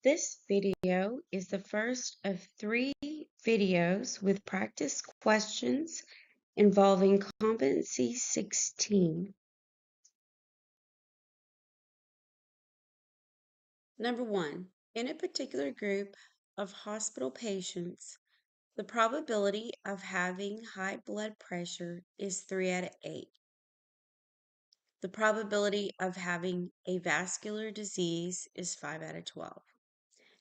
This video is the first of 3 videos with practice questions involving Competency 16. Number 1. In a particular group of hospital patients, the probability of having high blood pressure is 3 out of 8. The probability of having a vascular disease is 5 out of 12.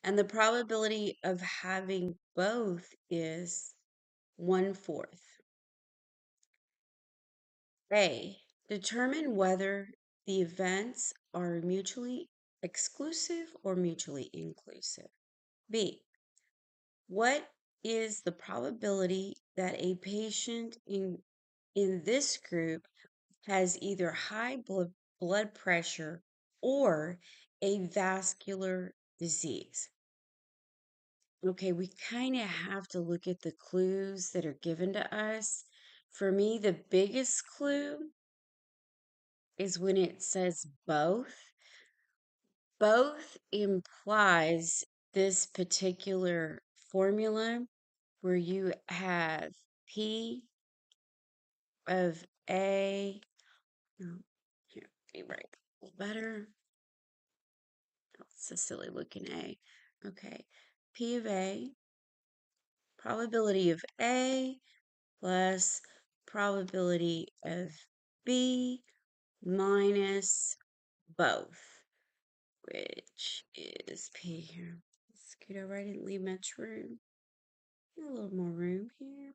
And the probability of having both is 1/4. A. Determine whether the events are mutually exclusive or mutually inclusive. B. What is the probability that a patient in this group has either high blood pressure or a vascular disease? Okay, we kind of have to look at the clues that are given to us. For me, the biggest clue is when it says both. Both implies this particular formula where you have P of A. Oh, here, let me write a little better. It's a silly looking A. Okay, P of A, probability of A plus probability of B minus both, which is P here. Scoot over, I didn't leave much room. A little more room here.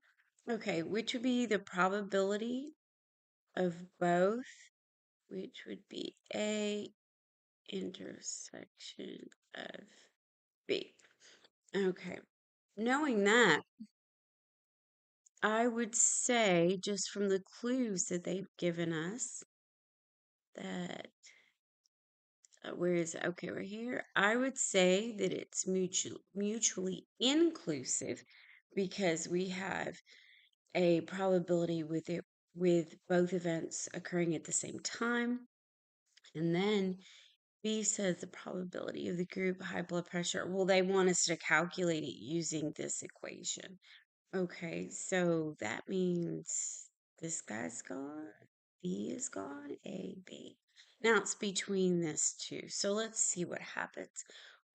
Okay, which would be the probability of both, which would be A intersection of B. Okay, knowing that, I would say, just from the clues that they've given us, that where is it? Okay, right here. I would say that it's mutually inclusive because we have a probability with both events occurring at the same time. And then B says the probability of the group high blood pressure. Well, they want us to calculate it using this equation. Okay, so that means this guy's gone, B is gone, A, B. Now it's between this two. So let's see what happens.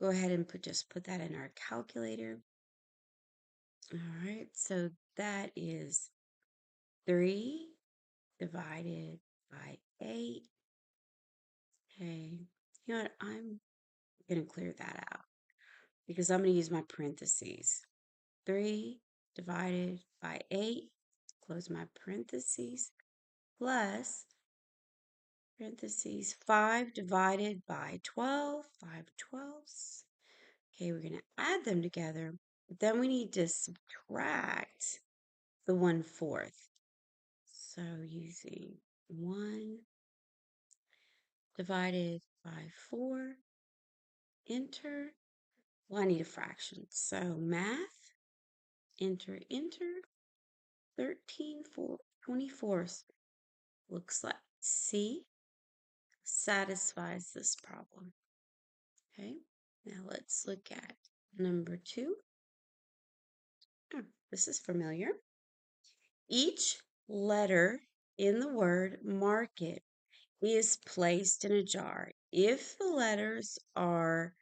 Go ahead and just put that in our calculator. All right, so that is 3 divided by 8. Okay, you know what? I'm going to clear that out because I'm going to use my parentheses. 3 divided by 8, close my parentheses, plus parentheses 5 divided by 12, 5/12. Okay, we're going to add them together, but then we need to subtract the 1/4. So using 1 divided by 4, enter. Well, I need a fraction. So math, enter, 13 24 looks like C satisfies this problem. Okay, now let's look at number 2. Oh, this is familiar. Each letter in the word market is placed in a jar. If the letters are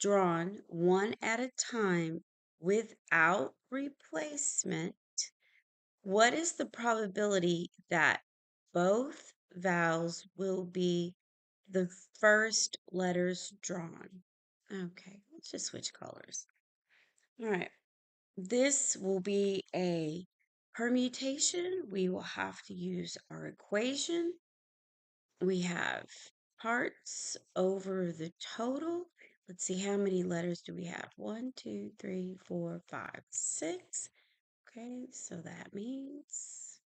drawn one at a time without replacement, what is the probability that both vowels will be the first letters drawn? Okay, let's just switch colors. All right, this will be a permutation. We will have to use our equation. We have parts over the total. Let's see, how many letters do we have? 1, 2, 3, 4, 5, 6. Okay, so that means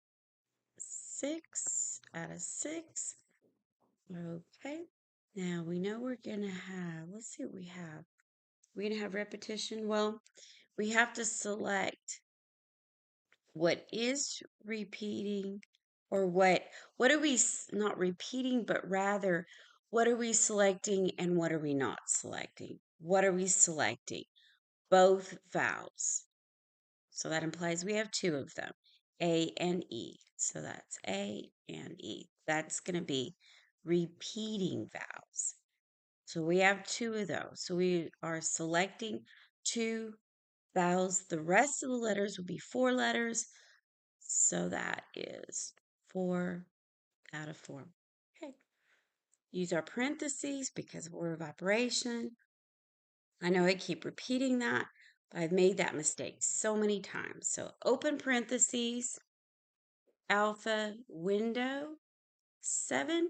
6 out of 6. Okay, now we know we're going to have, let's see what we have. We're going to have repetition. Well, we have to select what is repeating, or what are we not repeating, but rather what are we selecting and what are we not selecting. what are we selecting? Both vowels. So that implies we have two of them, A and E. So that's A and E. That's going to be repeating vowels. So we have two of those. So we are selecting two vowels. The rest of the letters will be four letters. So that is 4 out of 4. Okay. Use our parentheses because of order of operation. I know I keep repeating that, but I've made that mistake so many times. So open parentheses, alpha window 7,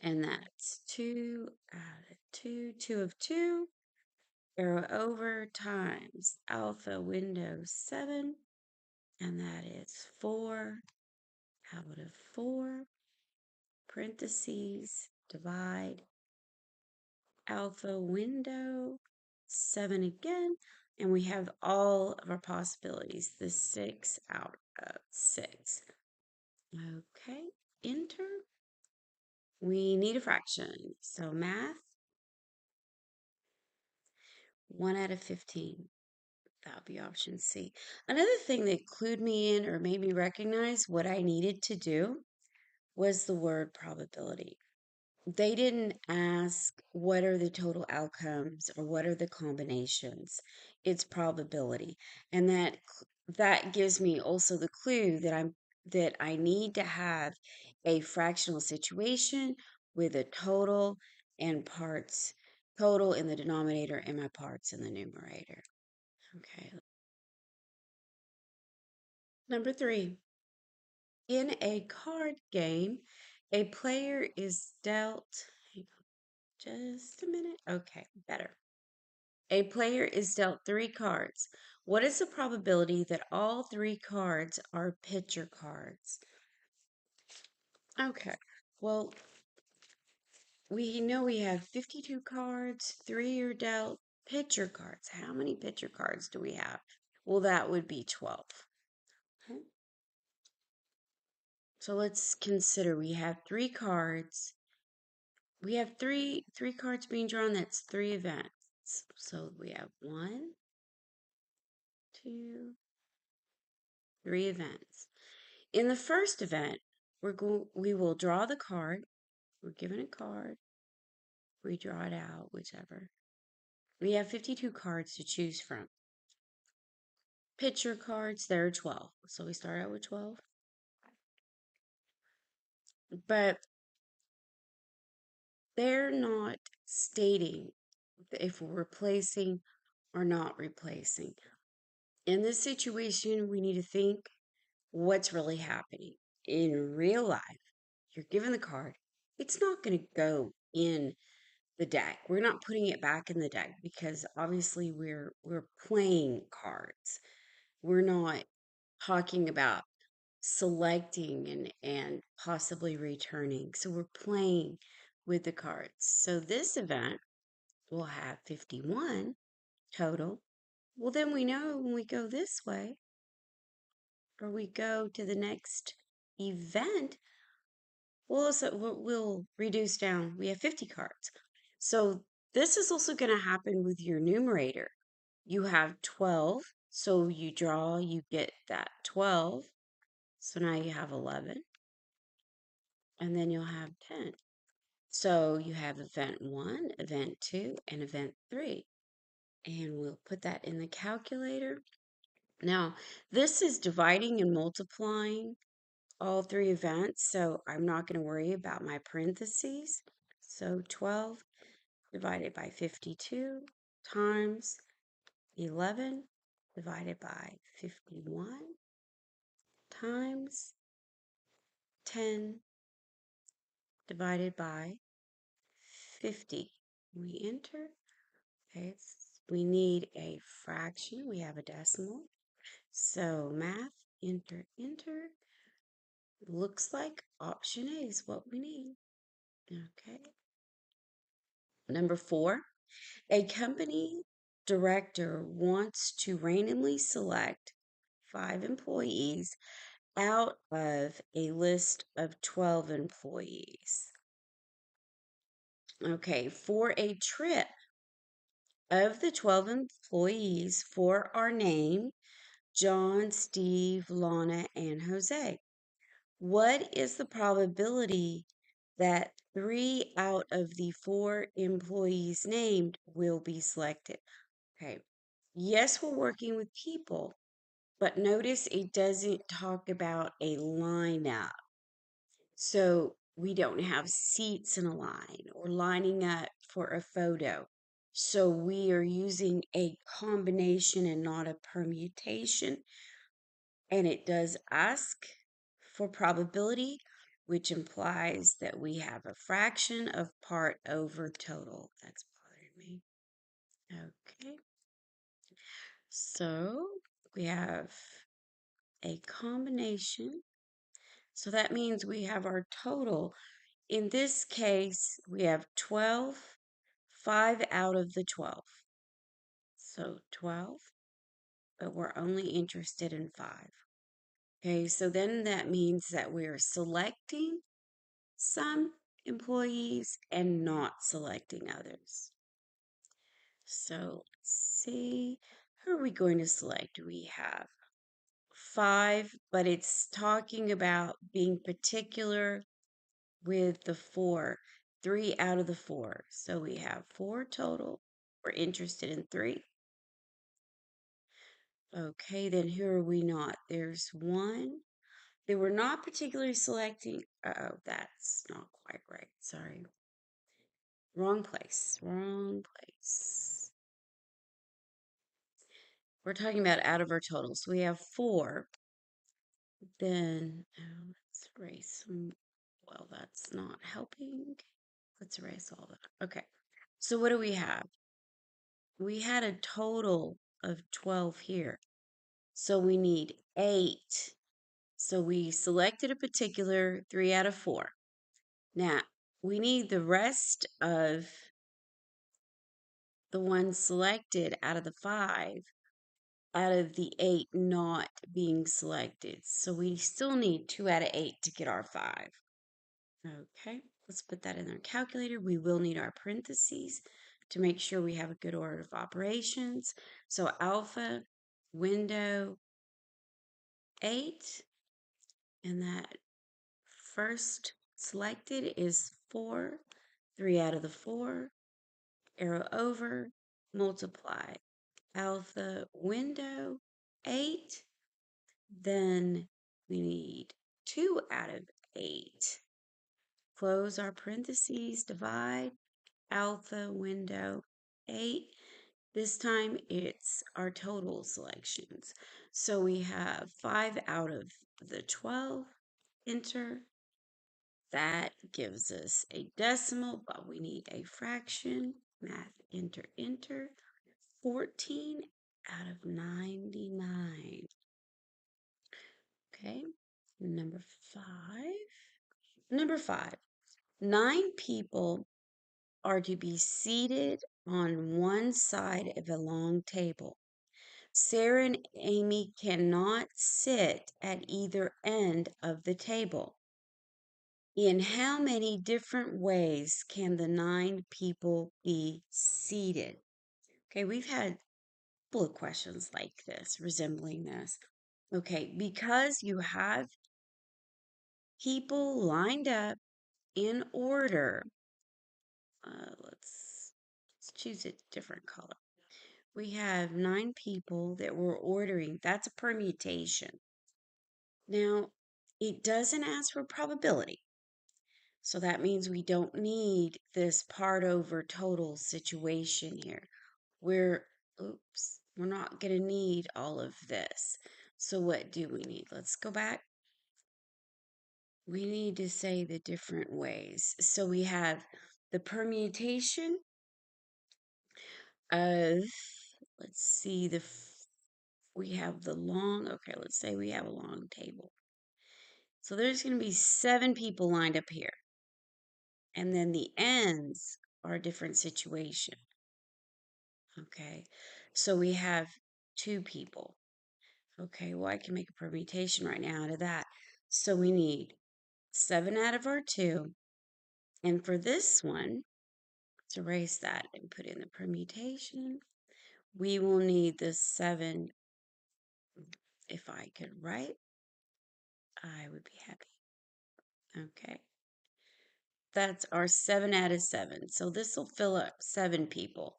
and that's 2 out of 2, 2 of 2, arrow over times alpha window 7, and that is 4 out of 4, parentheses, divide, alpha window 7 again, and we have all of our possibilities, the 6 out of 6. Okay, enter. We need a fraction, so math, 1 out of 15. That'll be option C. Another thing that clued me in or made me recognize what I needed to do was the word probability. They didn't ask what are the total outcomes or what are the combinations. It's probability. And that gives me also the clue that I need to have a fractional situation with a total and parts, total in the denominator and my parts in the numerator. Okay. Number 3. In a card game, a player is dealt. Just a minute. Okay, better. A player is dealt 3 cards. What is the probability that all 3 cards are picture cards? Okay, well, we know we have 52 cards, 3 are dealt picture cards. How many picture cards do we have? Well, that would be 12. Okay. So let's consider we have 3 cards. We have three cards being drawn. That's 3 events. So we have 1, 2, 3 events. In the first event, we will draw the card. We're given a card. We draw it out, whichever. We have 52 cards to choose from. Picture cards, there are 12. So we start out with 12. But they're not stating if we're replacing or not replacing. In this situation, we need to think what's really happening. In real life, you're given the card. It's not going to go in the deck. We're not putting it back in the deck because obviously we're playing cards. We're not talking about selecting and possibly returning. So we're playing with the cards. So this event will have 51 total. Well, then we know when we go this way or we go to the next event, we'll reduce down. We have 50 cards. So this is also going to happen with your numerator. You have 12. So you draw, you get that 12. So now you have 11. And then you'll have 10. So you have event 1, event 2, and event 3. And we'll put that in the calculator. Now, this is dividing and multiplying all 3 events, so I'm not going to worry about my parentheses. So 12 divided by 52 times 11 divided by 51 times 10 divided by 50. We enter. Okay, we need a fraction. We have a decimal. So math, enter, enter. Looks like option A is what we need. Okay. Number 4, a company director wants to randomly select 5 employees out of a list of 12 employees. Okay, for a trip of the 12 employees, 4 are named John, Steve, Lana, and Jose. What is the probability that 3 out of the 4 employees named will be selected? Okay. Yes, we're working with people, but notice it doesn't talk about a lineup. So we don't have seats in a line or lining up for a photo. So we are using a combination and not a permutation. And it does ask for probability, which implies that we have a fraction of part over total. That's bothering me. Okay. So we have a combination. So that means we have our total. In this case, we have 12, 5 out of the 12. So 12, but we're only interested in 5. Okay, so then that means that we're selecting some employees and not selecting others. So let's see, who are we going to select? We have 5, but it's talking about being particular with the 4, 3 out of the 4. So we have 4 total. We're interested in 3. Okay, then who are we not? There's 1. They were not particularly selecting. Oh, that's not quite right. Sorry. Wrong place. Wrong place. We're talking about out of our totals. We have 4. Then let's erase some. Well, that's not helping. Let's erase all that. Okay. So what do we have? We had a total of 12 here. So we need 8. So we selected a particular 3 out of 4. Now, we need the rest of the ones selected out of the 5, out of the 8 not being selected. So we still need 2 out of 8 to get our 5. Okay, let's put that in our calculator. We will need our parentheses to make sure we have a good order of operations. So alpha, window, 8, and that first selected is 4, 3 out of the 4, arrow over, multiply, alpha, window, 8, then we need 2 out of 8. Close our parentheses, divide, alpha, window, 8. This time it's our total selections. So we have 5 out of the 12, enter. That gives us a decimal, but we need a fraction. Math, enter, enter. 14 out of 99. Okay, number 5. Number 5, 9 people are to be seated on one side of a long table. Sarah and Amy cannot sit at either end of the table. In how many different ways can the 9 people be seated? Okay, we've had a couple of questions like this, resembling this. Okay, because you have people lined up in order, let's choose a different color. We have 9 people that we're ordering. That's a permutation. Now, it doesn't ask for probability. So that means we don't need this part over total situation here. We're not going to need all of this. So what do we need? Let's go back. We need to say the different ways. So we have the permutation of, let's see, we have the long, okay, let's say we have a long table. So there's going to be 7 people lined up here. And then the ends are a different situation. Okay, so we have 2 people. Okay, well, I can make a permutation right now out of that. So we need 7 out of our 2. And for this one, Let's erase that and put in the permutation. We will need the 7. If I could write, I would be happy. Okay. That's our 7 out of 7. So this will fill up 7 people.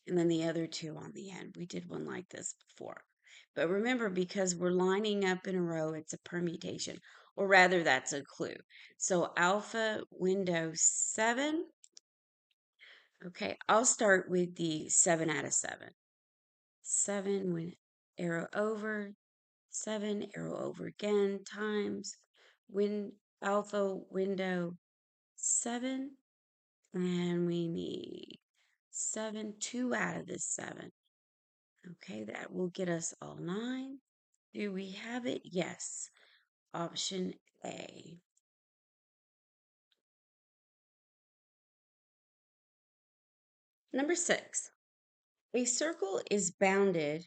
And then the other 2 on the end. We did one like this before. But remember, because we're lining up in a row, it's a permutation. Or rather, that's a clue. So alpha window 7. Okay, I'll start with the 7 out of 7. 7, arrow over, 7, arrow over again, times alpha window 7. And we need 7, 2 out of this 7. Okay, that will get us all 9. Do we have it? Yes. Option A. Number 6. A circle is bounded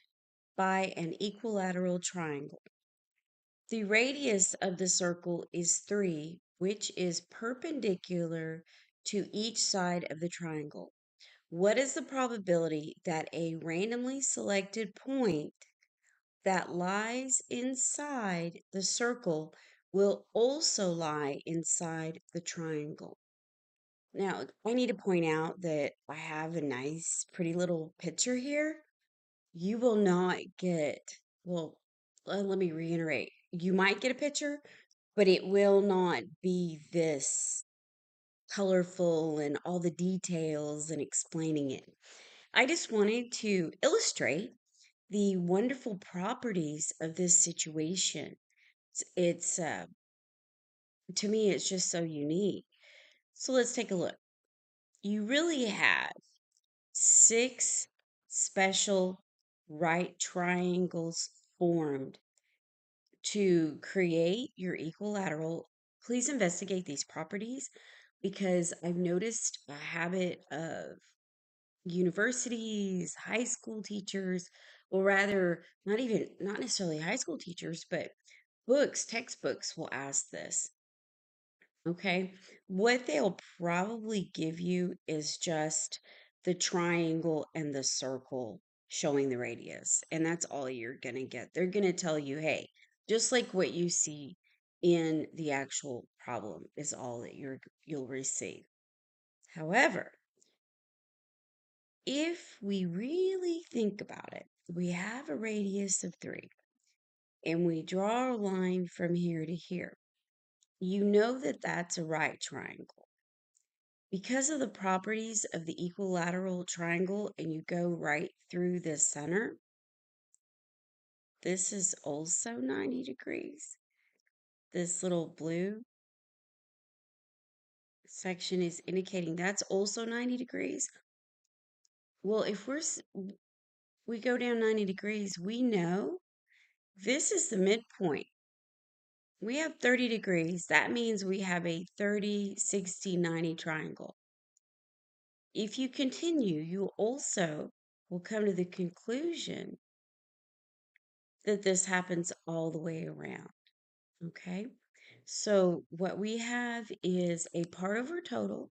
by an equilateral triangle. The radius of the circle is 3, which is perpendicular to each side of the triangle. What is the probability that a randomly selected point that lies inside the circle will also lie inside the triangle? Now, I need to point out that I have a nice, pretty little picture here. You will not get, well, let me reiterate. You might get a picture, but it will not be this colorful and all the details and explaining it. I just wanted to illustrate the wonderful properties of this situation. It's to me, it's just so unique. So let's take a look. You really have 6 special right triangles formed to create your equilateral. Please investigate these properties because I've noticed a habit of universities, high school teachers, or rather, not necessarily high school teachers, but textbooks will ask this. Okay. What they'll probably give you is just the triangle and the circle showing the radius. And that's all you're going to get. They're going to tell you, hey, just like what you see in the actual problem is all that you'll receive. However, if we really think about it, we have a radius of 3 and we draw a line from here to here. You know that that's a right triangle. Because of the properties of the equilateral triangle, and you go right through the center, this is also 90 degrees. This little blue section is indicating that's also 90 degrees. Well, if we go down 90 degrees, we know this is the midpoint. We have 30 degrees. That means we have a 30, 60, 90 triangle. If you continue, you also will come to the conclusion that this happens all the way around. Okay. So what we have is a part over total.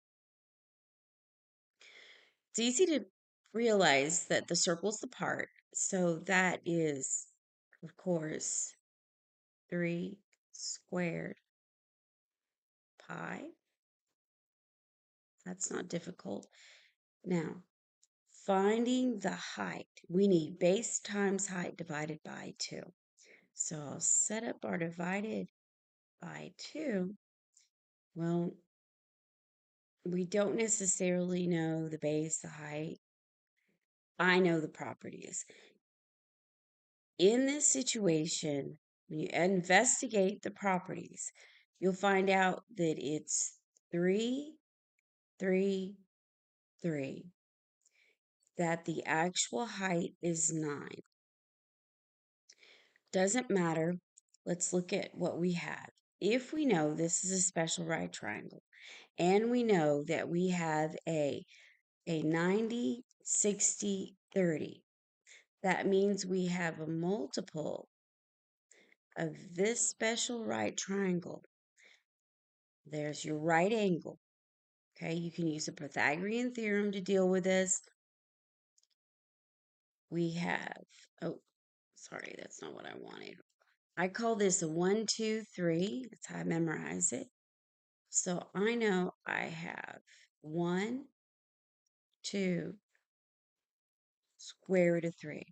It's easy to realize that the circle's the part. So that is, of course, 3 squared pi. That's not difficult. Now, finding the height, we need base times height divided by 2. So I'll set up our divided by 2. Well, we don't necessarily know the base, the height. I know the properties. In this situation, when you investigate the properties, you'll find out that it's 3, 3, 3, that the actual height is 9. Doesn't matter. Let's look at what we have. If we know this is a special right triangle, and we know that we have a 90, 60, 30, that means we have a multiple of this special right triangle. There's your right angle. Okay, you can use the Pythagorean theorem to deal with this. We have, oh, sorry, that's not what I wanted. I call this a 1, 2, 3. That's how I memorize it. So I know I have 1, 2, square root of 3.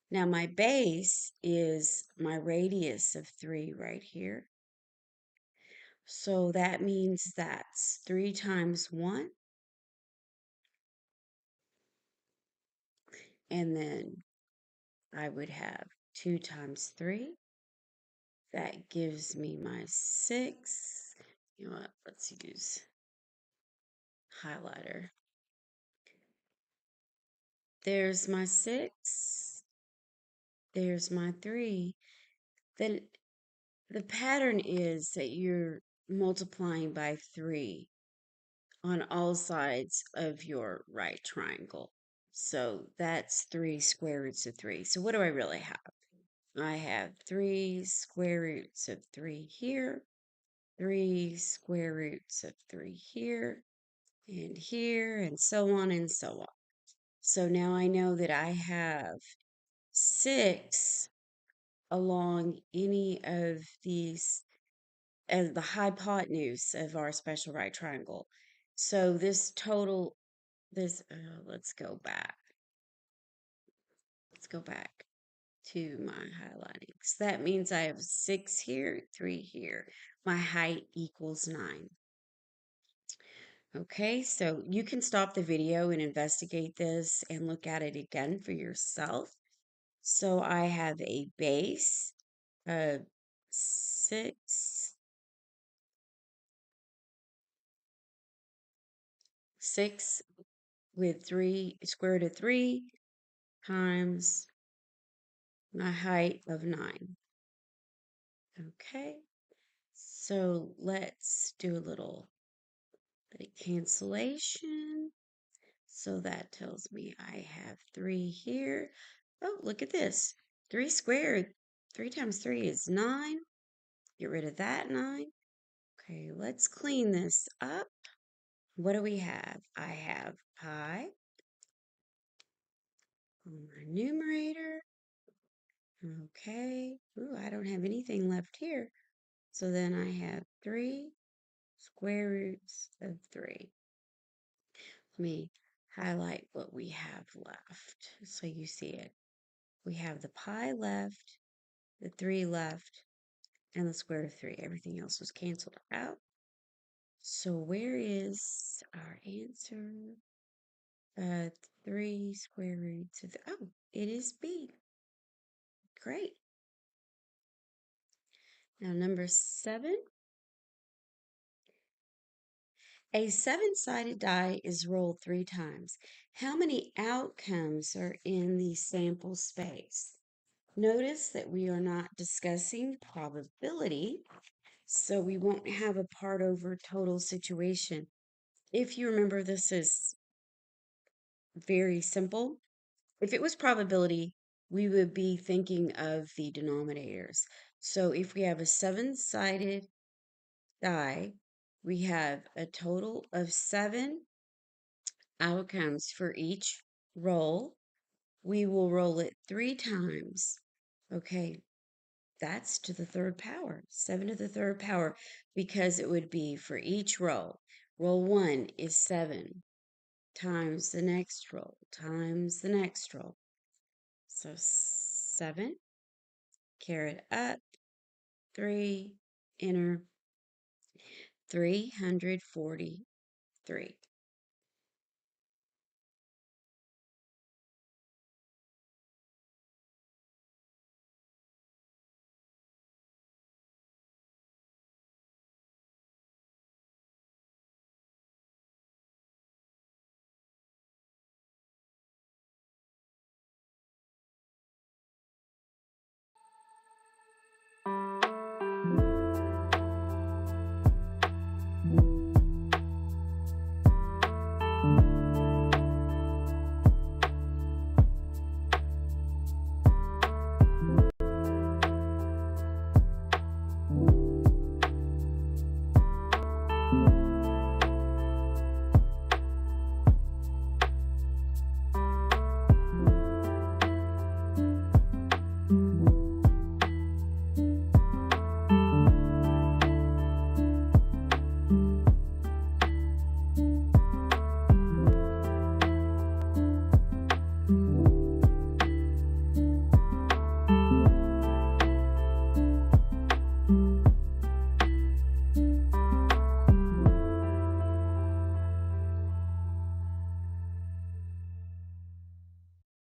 Now my base is my radius of 3 right here. So that means that's 3 times 1. And then I would have 2 times 3. That gives me my 6. You know what? Let's use highlighter. There's my 6. There's my 3. Then the pattern is that you're multiplying by 3 on all sides of your right triangle. So that's 3 square roots of 3. So what do I really have? I have 3 square roots of 3 here, 3 square roots of 3 here, and so on and so on. So now I know that I have 6 along any of these as the hypotenuse of our special right triangle. So this total, let's go back. Let's go back to my highlighting. So that means I have 6 here, 3 here. My height equals 9. Okay, so you can stop the video and investigate this and look at it again for yourself. So I have a base of 6 with 3 square root of 3 times my height of 9. Okay, so let's do a little bit of cancellation. So that tells me I have 3 here. Oh, look at this. 3 squared. 3 times 3 is 9. Get rid of that 9. Okay, let's clean this up. What do we have? I have pi on my numerator. Okay. Ooh, I don't have anything left here. So then I have 3 square roots of 3. Let me highlight what we have left so you see it. We have the pi left, the 3 left, and the square root of 3. Everything else was canceled out. So where is our answer? 3 square roots of, oh, it is B. Great. Now number 7. A 7-sided die is rolled 3 times. How many outcomes are in the sample space? Notice that we are not discussing probability, so we won't have a part over total situation. If you remember, this is very simple. If it was probability, we would be thinking of the denominators. So if we have a 7-sided die, we have a total of 7 outcomes for each roll. We will roll it 3 times. Okay, that's to the 3rd power, 7 to the 3rd power, because it would be for each roll. Roll 1 is 7 times the next roll times the next roll. So 7, carry it up, 3, enter, 343.